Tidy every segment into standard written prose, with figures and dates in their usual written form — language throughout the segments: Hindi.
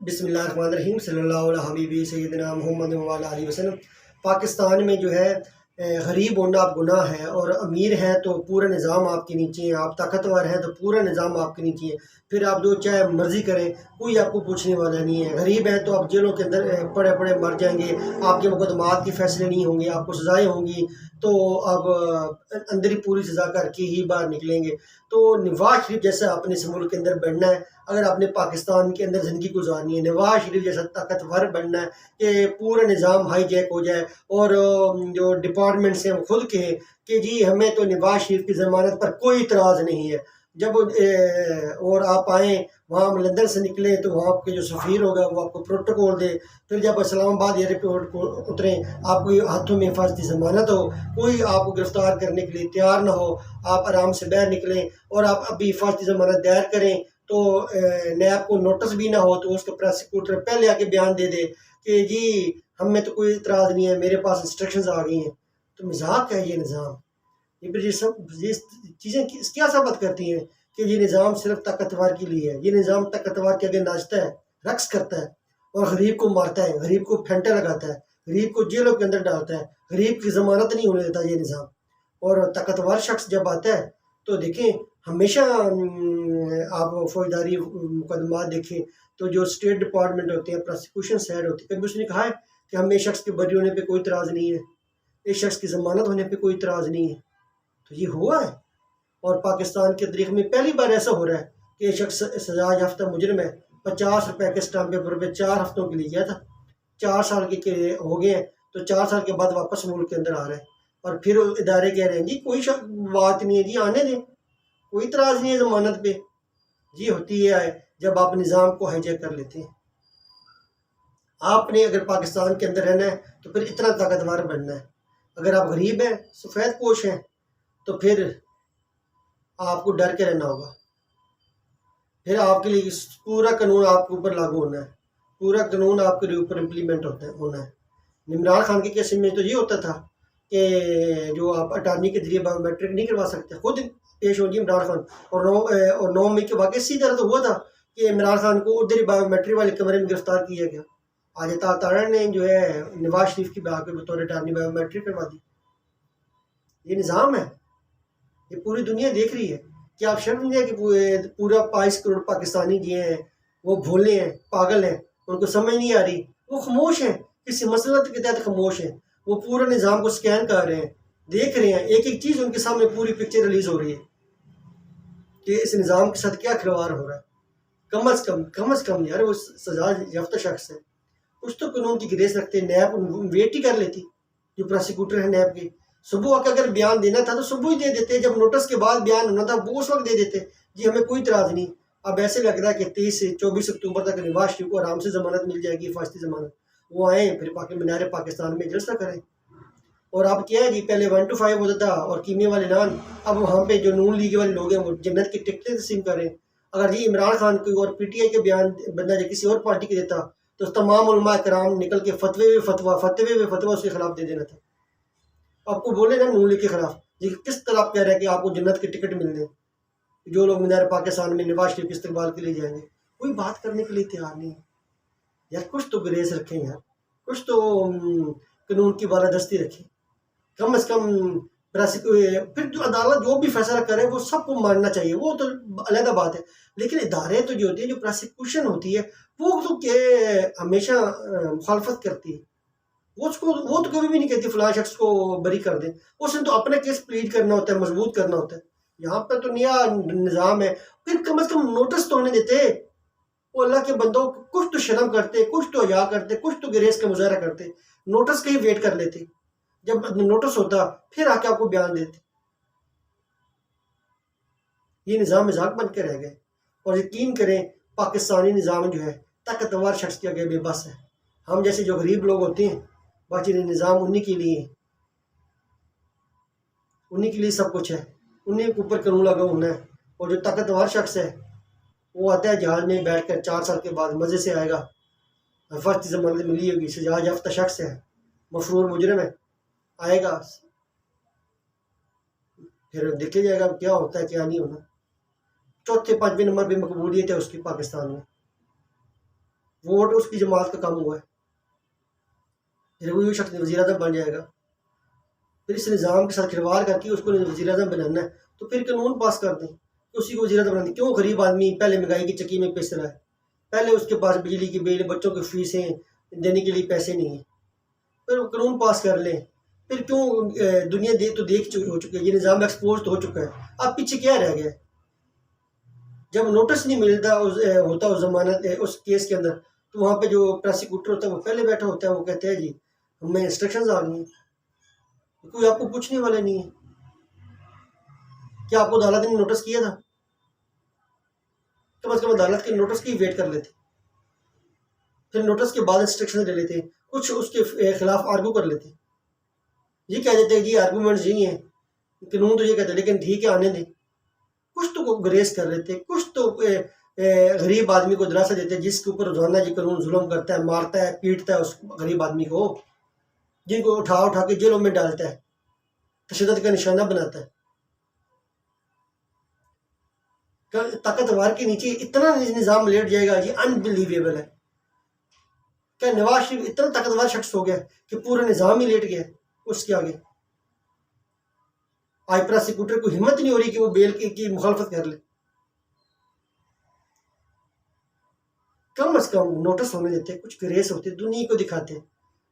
बिस्मिल्लाहिर्रहमानिर्रहीम सल्लल्लाहु अलैहि हबीबी सय्यदना मुहम्मद व अला आलिहि वसल्लम। पाकिस्तान में जो है गरीब होना आप गुनाह है, और अमीर हैं तो पूरा निज़ाम आपके नीचे है, आप ताकतवर हैं तो पूरा निज़ाम आपके नीचे है। फिर आप जो चाहे मर्ज़ी करें, कोई आपको पूछने वाला नहीं है। गरीब हैं तो आप जेलों के अंदर पड़े पड़े मर जाएंगे, आपके मुकदमात के फैसले नहीं होंगे, आपको सज़ाएँ होंगी, तो आप अंदर ही पूरी सज़ा करके ही बाहर निकलेंगे। तो नवाज शरीफ जैसा अपने इस मुल्क के अंदर बढ़ना है, अगर आपने पाकिस्तान के अंदर ज़िंदगी गुजारनी है, नवाज शरीफ जैसा ताकतवर बनना है कि पूरा निज़ाम हाईजैक हो जाए, और जो डिपार्टमेंट्स हैं वो खुद कहें कि जी हमें तो नवाज शरीफ की ज़मानत पर कोई इतराज़ नहीं है। जब और आप आएँ वहाँ लंदन से निकले तो वहाँ आपके जो सफ़ीर होगा वो आपको प्रोटोकॉल दे। फिर जब इस्लामाबाद एयरपोर्ट को उतरें, आपको हाथों में हिफाजती ज़मानत हो, कोई आपको गिरफ़्तार करने के लिए तैयार ना हो, आप आराम से बाहर निकलें और आप अभी हिफाजती ज़मानत दायर करें, तो नैब को नोटिस भी ना हो तो उसके प्रोसिक्यूटर पहले आके बयान दे दे कि जी हमें तो कोई इतराज़ नहीं है, मेरे पास इंस्ट्रक्शंस आ गई हैं। तो मजाक है ये निज़ाम। ये सब ये चीज़ें क्या साबित करती हैं कि ये निज़ाम सिर्फ ताकतवर के लिए है। ये निज़ाम ताकतवर के आगे नाचता है, रक्स करता है, और गरीब को मारता है, गरीब को फेंटा लगाता है, गरीब को जेलों के अंदर डालता है, गरीब की ज़मानत नहीं होने देता ये निज़ाम। और ताकतवर शख्स जब आता है तो देखें, हमेशा आप फौजदारी मुकदमा देखें तो जो स्टेट डिपार्टमेंट होते हैं, प्रोसिक्यूशन साइड होती है, कभी उसने कहा है कि हमें इस शख्स के बरी होने पे कोई इतराज़ नहीं है, इस शख्स की ज़मानत होने पे कोई इतराज़ नहीं है। तो ये हुआ है, और पाकिस्तान के तारीख में पहली बार ऐसा हो रहा है कि ये शख्स सजा याफ्ता मुजरिम है। 50 रुपए के स्टाम्प पेपर पे 4 हफ्तों के लिए गया था, 4 साल के हो गए हैं, तो 4 साल के बाद वापस मुल्क के अंदर आ रहे हैं, और फिर इदारे कह रहे हैं जी कोई बात नहीं है, जी आने दें, कोई इतराज़ नहीं है ज़मानत पे। जी होती है जब आप निज़ाम को हाईजैक कर लेते हैं। आपने अगर पाकिस्तान के अंदर रहना है तो फिर इतना ताकतवर बनना है। अगर आप गरीब हैं, सफ़ेद पोश हैं, तो फिर आपको डर के रहना होगा। फिर आपके लिए पूरा कानून आपके ऊपर लागू होना है, पूरा कानून आपके ऊपर इम्प्लीमेंट होना है। इमरान खान के केस में तो ये होता था कि जो आप अटारनी के जरिए बायोमेट्रिक नहीं करवा सकते, खुद पेश होगी इमरान खान, और 9 मई के वाकई इसी तरह तो हुआ था कि इमरान खान को उधर ही बायोमेट्रिक वाले कमरे में गिरफ्तार किया गया। आज तारा ने जो है नवाज शरीफ की बात बतौर अटारनी बायोमेट्रिक करवा दी। ये निज़ाम है, ये पूरी दुनिया देख रही है। कि आप शर्म नहीं है कि पूरा 22 करोड़ पाकिस्तानी जो हैं वो भोले हैं, पागल हैं, उनको समझ नहीं आ रही, वो खामोश हैं, किसी मसलत के तहत खामोश हैं। वो पूरा निज़ाम को स्कैन कर रहे हैं, देख रहे हैं, एक एक चीज़ उनके सामने पूरी पिक्चर रिलीज हो रही है कि इस निज़ाम के साथ क्या खिलवाड़ हो रहा है। कम अज़ कम यार वो सजा याफ्ता शख्स है, कुछ तो कानून की ग्रेस रखते। नैब वेट ही कर लेती, जो प्रोसिक्यूटर है नैब के, सुबह आकर अगर बयान देना था तो सुबह ही दे देते, जब नोटिस के बाद बयान होना था वो उस वक्त दे देते, जी हमें कोई इतराज़ नहीं। अब ऐसे लग रहा है कि 23 से 24 अक्टूबर तक नवाज शरीफ को आराम से ज़मानत मिल जाएगी, हिफाजती ज़मानत। वो आए फिर मीनार पाकिस्तान में जलसा करें। और अब क्या है जी, पहले 1 to 5 होता था और कीमे वाले नान, अब वहाँ पे जो नून लीग वाले लोग हैं वो जन्नत की टिकटें तस्लीम करें। अगर जी इमरान खान की और PTI के बयान बंदा जो किसी और पार्टी के देता तो तमाम उलमा कराम निकल के फतवे में फतवा उसके खिलाफ दे देना था। आपको बोले ना नून लीग के खिलाफ, जी किस तरह आप कह रहे हैं कि आपको जन्नत की टिकट मिल जाए, जो लोग मीनार पाकिस्तान में नवाज शरीफ के इस्तेमाल के लिए जाएंगे, कोई बात करने के लिए तैयार नहीं है। यार कुछ तो ग्रेस रखें यार, कुछ तो कानून की बालादस्ती रखें, कम से कम। फिर जो अदालत जो भी फैसला करे वो सबको मानना चाहिए, वो तो अलग बात है। लेकिन इदारे तो जो होती है, जो प्रोसिक्यूशन होती है, वो तो के हमेशा मुखालफत करती है। वो तो कभी भी नहीं कहती फलां शख्स को बरी कर दे, उसने तो अपना केस प्लीड करना होता है, मजबूत करना होता है। यहाँ पर तो नया निज़ाम है, फिर कम से कम नोटिस तो होने देते। वो अल्लाह के बंदों, कुछ तो शर्म करते, कुछ तो हया करते, कुछ तो गिरेज का मुजाहरा करते, नोटिस का ही वेट कर लेते। जब नोटिस होता फिर आके आपको बयान देते। ये निज़ाम मजाक बन के रह गए। और यकीन करें पाकिस्तानी निज़ाम जो है ताकतवर शख्स के आगे बेबस है। हम जैसे जो गरीब लोग होते हैं, बाकी निज़ाम उन्हीं के लिए सब कुछ है, उन्हीं के ऊपर कानून लगा होना है। और जो ताकतवर शख्स है वो आता है जहाज में बैठ कर 4 साल के बाद मज़े से आएगा, फर्स्ट जमानत मिली होगी, सजा याफ्ता शख्स है, मफरूर मुजरिम है, आएगा, फिर देखा जाएगा क्या होता है क्या नहीं होना। चौथे 5वें नंबर पे मकबूलियत है उसकी पाकिस्तान में। वोट उसकी जमात का कम हुआ है, फिर वही शख्स वज़ीर आज़म बन जाएगा। फिर इस निज़ाम के साथ खिलवाड़ करके उसको वज़ीर आज़म बनाना है, तो फिर कानून पास कर दें कि उसी को वज़ीर आज़म बनाना। क्यों गरीब आदमी पहले महंगाई की चक्की में पिस रहा है, पहले उसके पास बिजली की बिल, बच्चों की फीसें देने के लिए पैसे नहीं हैं, फिर कानून पास कर लें। फिर क्यों दुनिया हो चुकी है, ये निज़ाम एक्सपोज तो हो चुका है, अब पीछे क्या रह गया है? जब नोटिस नहीं मिलता होता उस जमानत उस केस के अंदर, तो वहाँ पे जो प्रोसिक्यूटर होता है वो पहले बैठा होता है, वो कहते हैं जी हमें इंस्ट्रक्शंस आ गई हैं, कोई आपको पूछने वाला नहीं है। क्या आपको अदालत ने नोटिस किया था? कम अज़ कम अदालत के नोटिस की वेट कर लेते, फिर नोटिस के बाद इंस्ट्रक्शन ले लेते, कुछ उसके खिलाफ आर्गू कर लेते। ये कह देते हैं जी आर्गूमेंट्स यही हैं, कानून तो ये कहते हैं, लेकिन ठीक है आने दें। कुछ तो ग्रेस कर लेते, कुछ तो गरीब आदमी को दिलासा देते जिसके ऊपर रोजाना ये कानून जुल्म करता है, मारता है, पीटता है उस गरीब आदमी को, जिनको उठा उठा के जेलों में डालता है, तशद्दुद का निशाना बनाता है। ताकतवर के नीचे इतना निज़ाम लेट जाएगा, ये अनबिलीवेबल है। क्या नवाज शरीफ इतना ताकतवर शख्स हो गया कि पूरा निज़ाम ही लेट गया उसके आगे? आज प्रोसिक्यूटर को हिम्मत नहीं हो रही कि वो बेल की मुखालफत कर ले। कम अज कम नोटिस होने देते, कुछ ग्रेस होते, दुनिया को दिखाते।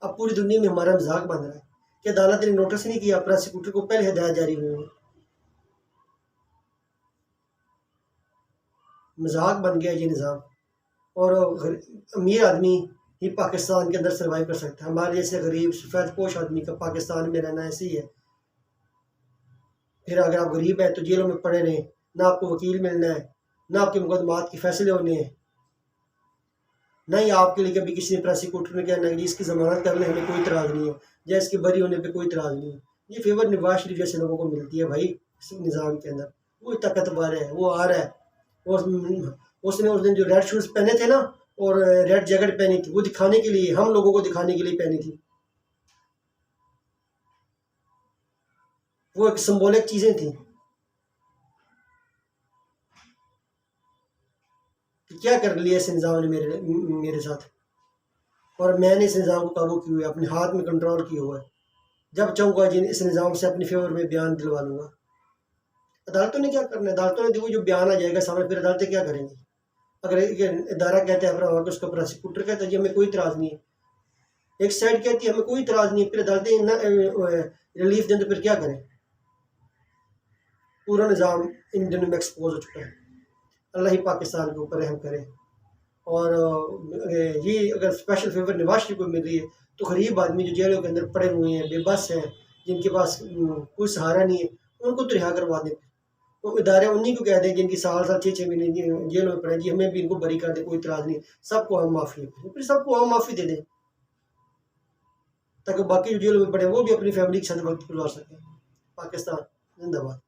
अब पूरी दुनिया में हमारा मजाक बन रहा है कि अदालत ने नोटिस नहीं किया, प्रोसिक्यूटर को पहले हिदायत जारी हुई है। मजाक बन गया ये निज़ाम। और अमीर आदमी ही पाकिस्तान के अंदर सर्वाइव कर सकता है, हमारे जैसे गरीब सफ़ेद पोश आदमी का पाकिस्तान में रहना ऐसे ही है। फिर अगर आप गरीब हैं तो जेलों में पड़े रहें, ना आपको वकील मिलना है, ना आपके मुकदमात के फैसले होने हैं, ना ही आपके लिए कभी किसी ने प्रोसिक्यूटर ने कहना कि इसकी जमानत करने हमें कोई इतराज़ नहीं है, या इसके बरी होने पे कोई इतराज़ नहीं है। ये फेवर नवाज शरीफ जैसे लोगों को मिलती है भाई इस निज़ाम के अंदर। वो ताकतवर है, वो आ रहा है, और उसने उस दिन जो रेड शूज़ पहने थे ना और रेड जैकेट पहनी थी, वो दिखाने के लिए, हम लोगों को दिखाने के लिए पहनी थी। वो एक सिंबॉलिक चीज़ें थी कि क्या कर लिया इस निज़ाम ने मेरे साथ, और मैंने इस निज़ाम को काबू किया हुआ है, अपने हाथ में कंट्रोल किया हुआ है। जब चाहूँगा जिन इस निज़ाम से अपने फेवर में बयान दिलवा लूँगा। अदालतों ने क्या करना है? अदालतों ने वो जो बयान आ जाएगा सामने, फिर अदालतें क्या करेंगी? अगर एक इदारा कहता है अपना वहाँ उसका प्रोसिक्यूटर कहता है जी हमें कोई इतराज़ नहीं है, एक साइड कहती है हमें कोई इतराज़ नहीं है, फिर अदालतें रिलीफ दें तो फिर क्या करें? पूरा निज़ाम इन दिनों में एक्सपोज हो चुका है। अल्लाह ही पाकिस्तान के ऊपर रहम करे। और ये अगर स्पेशल फेवर नवाज शरीफ को मिल रही है तो गरीब आदमी जो जेलों के अंदर पड़े हुए हैं, बेबस हैं, जिनके पास कोई सहारा नहीं है, उनको तो रिहा करवा दें। तो इदारे उन्हीं को कह दें जिनकी साल साल 6-6 महीने जेल में पड़े, जी हमें भी इनको बरी कर दे, कोई इतराज़ नहीं, सबको हम माफ़ी दें, फिर सबको हम माफ़ी दे दें, ताकि बाकी जो जेलों में पड़े वो भी अपनी फैमिली के साथ वक्त गुजार सकें। पाकिस्तान जिंदाबाद।